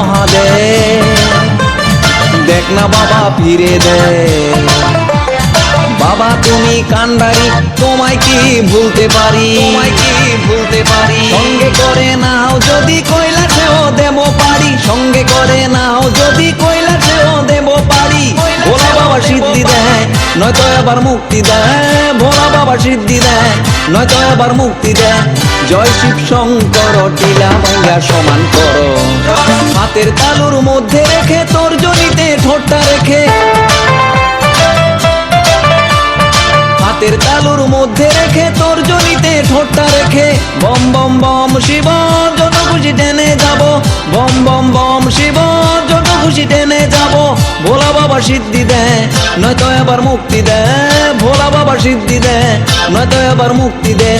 মহাদেব দেখ না বাবা ফিরে দে। বাবা তুমি কান্ডারি তোমায় কি ভুলতে পারি, তোমায় কি ভুলতে পারি। সঙ্গে করে নাও যদি কৈলাসেও দেব পারি, সঙ্গে করে নাও যদি কৈলাসেও দেব পারি। ভোলা বাবা সিদ্ধি দেয় নয়তো আবার মুক্তি দেয়, ভোলা বাবা সিদ্ধি দেয় নয়তো আবার মুক্তি দেয়। জয় শিব শঙ্কর টিলা ভাইয়া সমান করো, হাতের তালুর মধ্যে রেখে তোর জনিতে ঠোঁটটা রেখে, হাতের তালুর মধ্যে রেখে তোর জনিতে ঠোঁটটা রেখে। বম বম বম শিব যত খুশি টেনে যাব, বম বম বম শিব যত খুশি টেনে যাব। ভোলা বাবা সিদ্ধি দেয় নয়তো আবার মুক্তি দেয়, ভোলা বাবা সিদ্ধি দেয় নয়তো আবার মুক্তি দেয়।